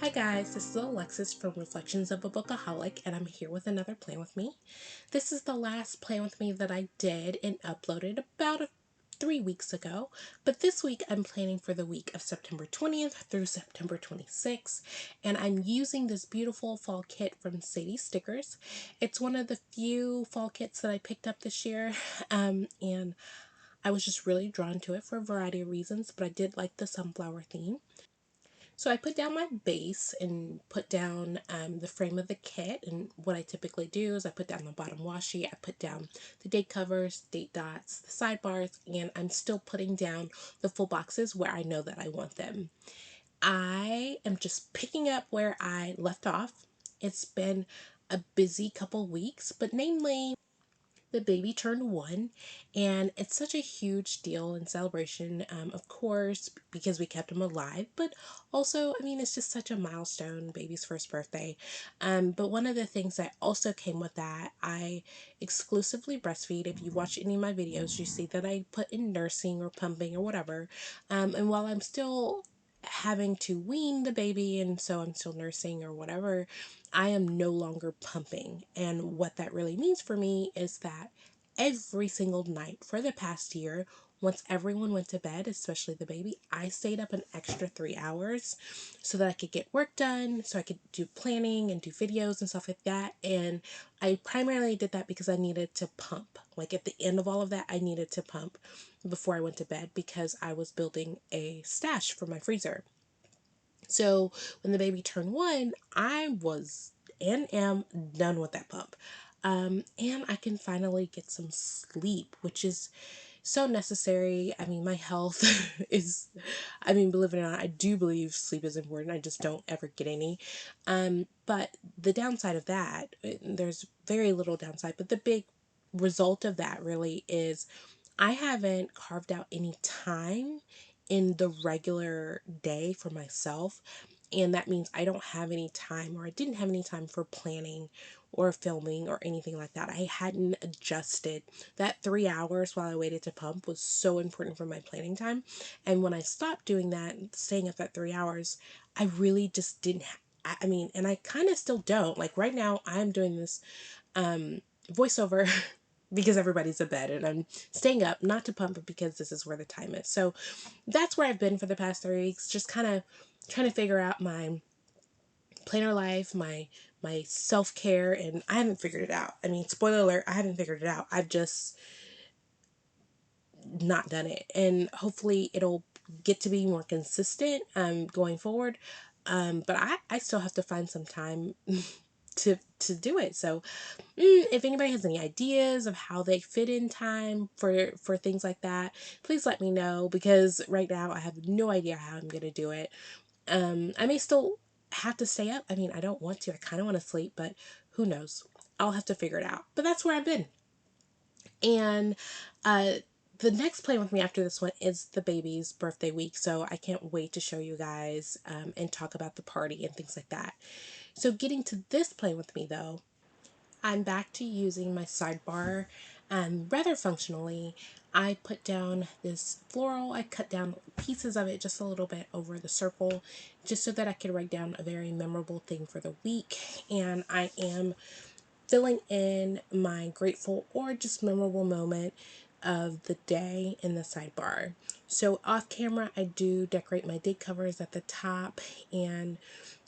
Hi guys, this is Alexis from Reflections of a Bookaholic, and I'm here with another Plan With Me. This is the last Plan With Me that I did and uploaded about 3 weeks ago, but this week I'm planning for the week of September 20th through September 26th, and I'm using this beautiful fall kit from Sadies Stickers. It's one of the few fall kits that I picked up this year, and I was just really drawn to it for a variety of reasons, but I did like the sunflower theme. So I put down my base and put down the frame of the kit, and what I typically do is I put down the bottom washi, I put down the date covers, date dots, the sidebars, and I'm still putting down the full boxes where I know that I want them. I am just picking up where I left off. It's been a busy couple weeks, but namely the baby turned 1, and it's such a huge deal and celebration, of course, because we kept him alive, but also, I mean, it's just such a milestone, baby's first birthday. But one of the things that also came with that, I exclusively breastfeed. If you watch any of my videos, you see that I put in nursing or pumping or whatever. And while I'm still having to wean the baby, and so I'm still nursing or whatever, I am no longer pumping. And what that really means for me is that every single night for the past year, once everyone went to bed, especially the baby, I stayed up an extra 3 hours so that I could get work done, so I could do planning and do videos and stuff like that. And I primarily did that because I needed to pump. Like at the end of all of that, I needed to pump before I went to bed because I was building a stash for my freezer. So when the baby turned 1, I was and am done with that pump. And I can finally get some sleep, which is so necessary. I mean, my health is, I mean, believe it or not, I do believe sleep is important. I just don't ever get any. But the downside of that, there's very little downside, but the big result of that really is I haven't carved out any time in the regular day for myself. And that means I don't have any time, or I didn't have any time for planning or filming or anything like that. I hadn't adjusted. That 3 hours while I waited to pump was so important for my planning time. And when I stopped doing that, staying up that 3 hours, I really just didn't. I mean, and I kind of still don't. Like right now, I'm doing this voiceover because everybody's abed, and I'm staying up not to pump, but because this is where the time is. So that's where I've been for the past 3 weeks, just kind of trying to figure out my planner life, my self-care, and I haven't figured it out. I mean, spoiler alert, I haven't figured it out. I've just not done it, and hopefully it'll get to be more consistent going forward. But I still have to find some time to do it. So if anybody has any ideas of how they fit in time for things like that, please let me know, because right now I have no idea how I'm gonna do it. I may still have to stay up. I mean, I don't want to. I kind of want to sleep, but who knows? I'll have to figure it out. But that's where I've been. And uh, the next plan with me after this one is the baby's birthday week. So I can't wait to show you guys and talk about the party and things like that. So getting to this plan with me though, I'm back to using my sidebar rather functionally. I put down this floral. I cut down pieces of it just a little bit over the circle just so that I could write down a very memorable thing for the week. And I am filling in my grateful or just memorable moment of the day in the sidebar. So off camera, I do decorate my date covers at the top and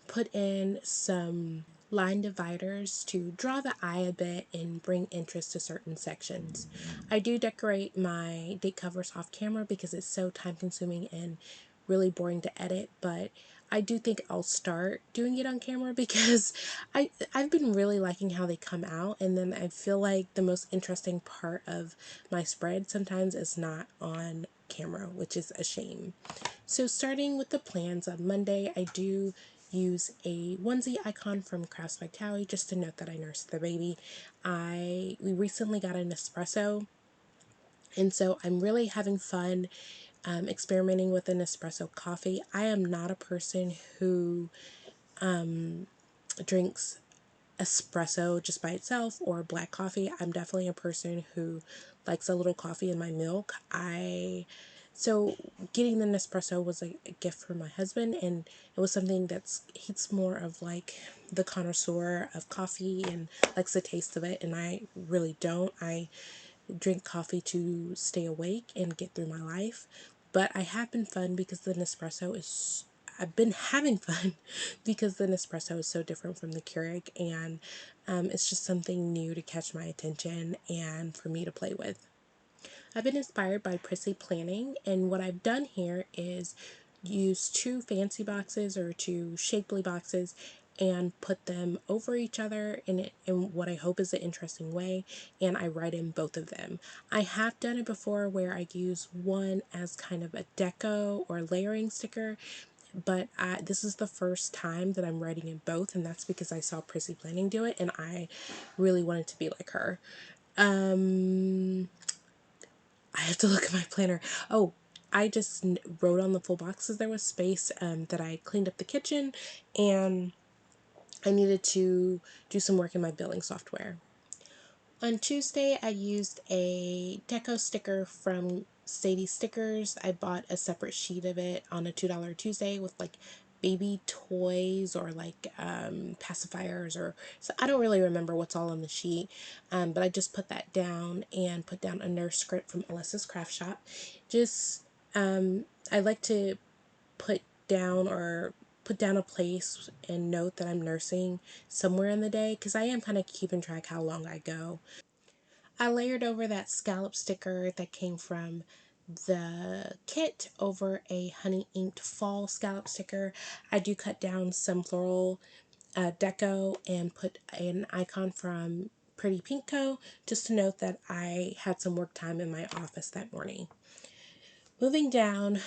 put in some line dividers to draw the eye a bit and bring interest to certain sections. I do decorate my date covers off camera because it's so time consuming and really boring to edit, but I do think I'll start doing it on camera because I've been really liking how they come out, and then I feel like the most interesting part of my spread sometimes is not on camera, which is a shame. So starting with the plans, on Monday I do use a onesie icon from Crafts by Towie just to note that I nursed the baby. We recently got an espresso, and so I'm really having fun experimenting with an espresso coffee. I am not a person who drinks espresso just by itself or black coffee. I'm definitely a person who likes a little coffee in my milk. I So getting the Nespresso was a gift from my husband, and it was something he's more of like the connoisseur of coffee and likes the taste of it, and I really don't. I drink coffee to stay awake and get through my life, but I have been fun because the Nespresso is I've been having fun because the Nespresso is so different from the Keurig, and it's just something new to catch my attention and for me to play with. I've been inspired by prissy planning, and what I've done here is use two fancy boxes or two shapely boxes and put them over each other in what I hope is an interesting way, and I write in both of them. I have done it before where I use one as kind of a deco or layering sticker, but this is the first time that I'm writing in both, and that's because I saw Prissy Planning do it, and I really wanted to be like her. I have to look at my planner. Oh, I just wrote on the full boxes there was space, that I cleaned up the kitchen, and I needed to do some work in my billing software. On Tuesday, I used a deco sticker from Sadies Stickers. I bought a separate sheet of it on a $2 Tuesday with like baby toys or like pacifiers, or so I don't really remember what's all on the sheet, but I just put that down and put down a nurse script from Alyssa's Craft Shop. Just I like to put down or put down a place and note that I'm nursing somewhere in the day because I am kind of keeping track how long I go. I layered over that scallop sticker that came from the kit over a honey inked fall scallop sticker. I do cut down some floral deco and put an icon from Pretty Pinko just to note that I had some work time in my office that morning. Moving down,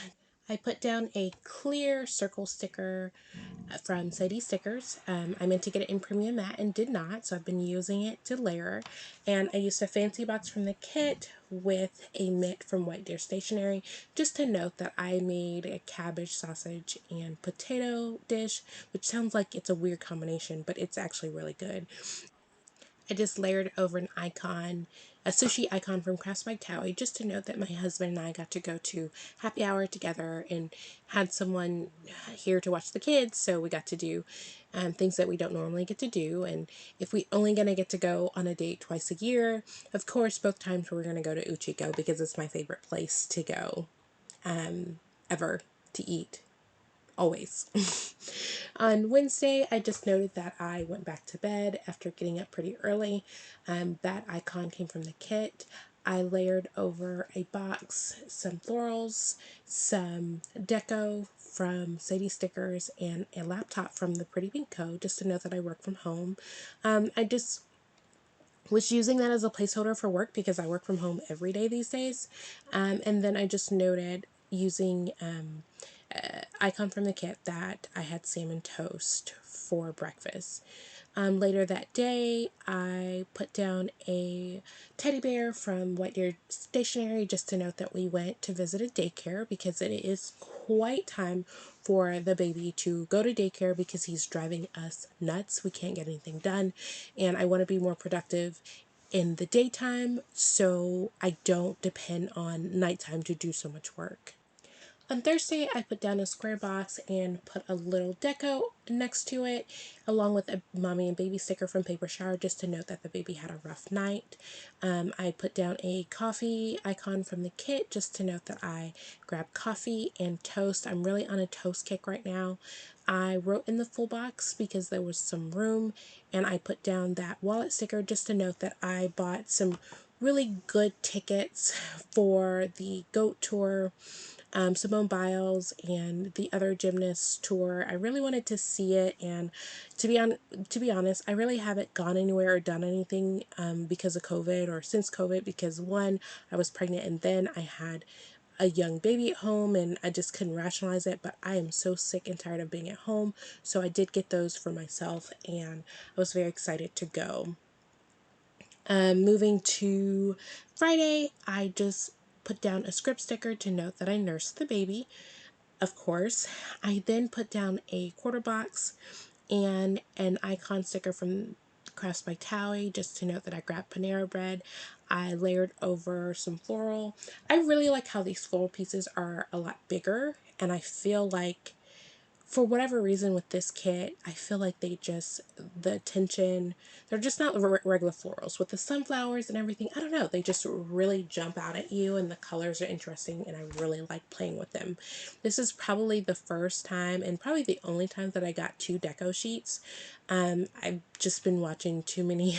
I put down a clear circle sticker from Sadies Stickers. I meant to get it in premium matte and did not, so I've been using it to layer. And I used a fancy box from the kit with a mitt from White Deer Stationery, just to note that I made a cabbage, sausage, and potato dish, which sounds like it's a weird combination, but it's actually really good. I just layered over an icon, a sushi icon from Crafts by Towie, just to note that my husband and I got to go to happy hour together and had someone here to watch the kids, so we got to do things that we don't normally get to do. And if we only gonna get to go on a date twice a year, of course, both times we're gonna go to Uchiko because it's my favorite place to go ever to eat. Always. On Wednesday, I just noted that I went back to bed after getting up pretty early. That icon came from the kit. I layered over a box some florals, some deco from Sadie Stickers, and a laptop from the Pretty Pink Co. just to know that I work from home. I just was using that as a placeholder for work because I work from home every day these days. And then I just noted using icon from the kit that I had salmon toast for breakfast. Later that day, I put down a teddy bear from White Deer Stationery just to note that we went to visit a daycare because it is quite time for the baby to go to daycare because he's driving us nuts. We can't get anything done, and I want to be more productive in the daytime so I don't depend on nighttime to do so much work. On Thursday, I put down a square box and put a little deco next to it, along with a mommy and baby sticker from Paper Shower, just to note that the baby had a rough night. I put down a coffee icon from the kit, just to note that I grabbed coffee and toast. I'm really on a toast kick right now. I wrote in the full box because there was some room, and I put down that wallet sticker just to note that I bought some really good tickets for the goat tour, Simone Biles and the other gymnasts tour. I really wanted to see it, and to be honest, I really haven't gone anywhere or done anything because of COVID or since COVID. Because one, I was pregnant, and then I had a young baby at home, and I just couldn't rationalize it. But I am so sick and tired of being at home, so I did get those for myself, and I was very excited to go. Moving to Friday, I just put down a script sticker to note that I nursed the baby, of course. I then put down a quarter box and an icon sticker from Crafts by Towie, just to note that I grabbed Panera Bread. I layered over some floral. I really like how these floral pieces are a lot bigger, and I feel like for whatever reason with this kit, I feel like the attention, they're just not regular florals. With the sunflowers and everything, I don't know, they just really jump out at you, and the colors are interesting, and I really like playing with them. This is probably the first time, and probably the only time, that I got 2 deco sheets. I've just been watching too many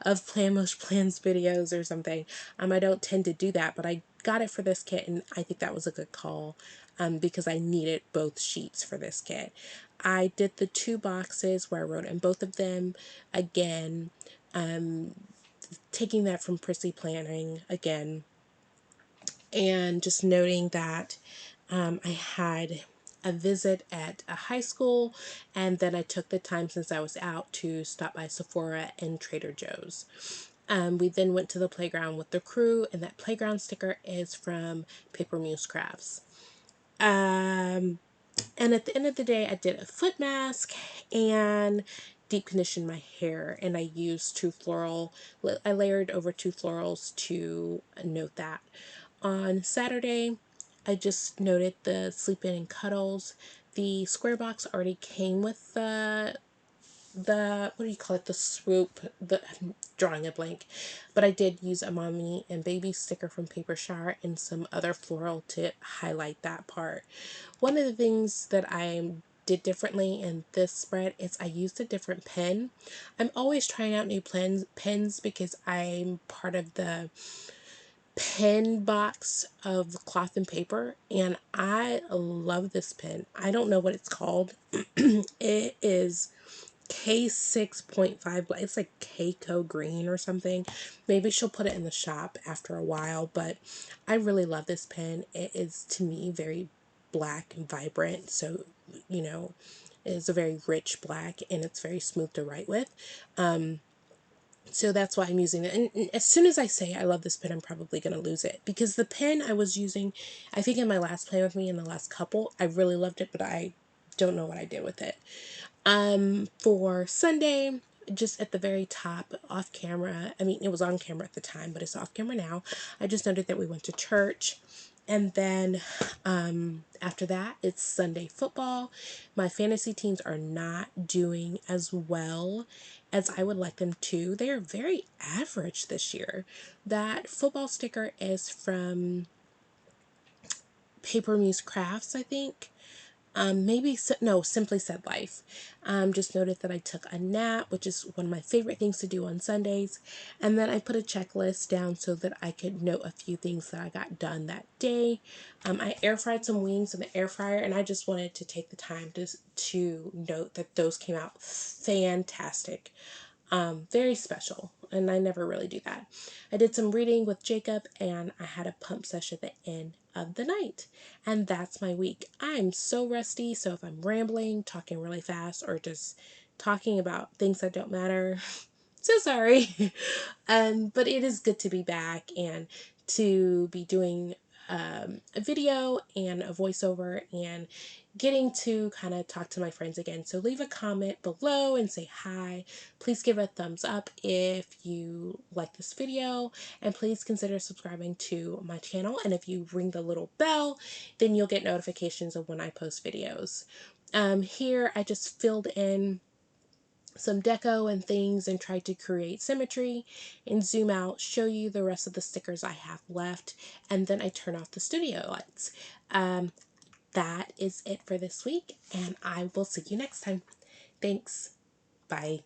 of Planmosh Plans videos or something. I don't tend to do that, but I got it for this kit, and I think that was a good call. Because I needed both sheets for this kit. I did the 2 boxes where I wrote in both of them. Again, taking that from Prissy Planning again, and just noting that I had a visit at a high school, and then I took the time since I was out to stop by Sephora and Trader Joe's. We then went to the playground with the crew, and that playground sticker is from Paper Muse Crafts. And at the end of the day, I did a foot mask and deep conditioned my hair, and I used I layered over 2 florals to note that. On Saturday, I just noted the sleep in and cuddles. The square box already came with what do you call it, the swoop, I'm drawing a blank, but I did use a mommy and baby sticker from Paper Shower and some other floral to highlight that part. One of the things that I did differently in this spread is I used a different pen. I'm always trying out new pens because I'm part of the pen box of cloth and paper, and I love this pen. I don't know what it's called. It is K6.5, it's like Keiko green or something. Maybe she'll put it in the shop after a while, but I really love this pen. It is, to me, very black and vibrant, so it's a very rich black, and it's very smooth to write with. So that's why I'm using it. And as soon as I say I love this pen, I'm probably going to lose it, because the pen I was using, I think in my last Play With Me, in the last couple, I really loved it, but I don't know what I did with it. For Sunday, just at the very top, off camera, I mean, it was on camera at the time, but it's off camera now. I just noted that we went to church. And then after that, it's Sunday football. My fantasy teams are not doing as well as I would like them to. They are very average this year. That football sticker is from Paper Muse Crafts, I think. No, Simply Said Life. Just noted that I took a nap, which is one of my favorite things to do on Sundays. And then I put a checklist down so that I could note a few things that I got done that day. I air fried some wings in the air fryer, and I just wanted to take the time to note that those came out fantastic. Very special, and I never really do that. I did some reading with Jacob, and I had a pump session at the end of the night, and that's my week. I'm so rusty, so if I'm rambling, talking really fast, or just talking about things that don't matter, so sorry. But it is good to be back and to be doing a video and a voiceover and getting to kind of talk to my friends again. So leave a comment below and say hi. Please give a thumbs up if you like this video, and please consider subscribing to my channel. And if you ring the little bell, then you'll get notifications of when I post videos. Here I just filled in some deco and things and tried to create symmetry, and zoom out, show you the rest of the stickers I have left, and then I turn off the studio lights. That is it for this week, and I will see you next time. Thanks. Bye.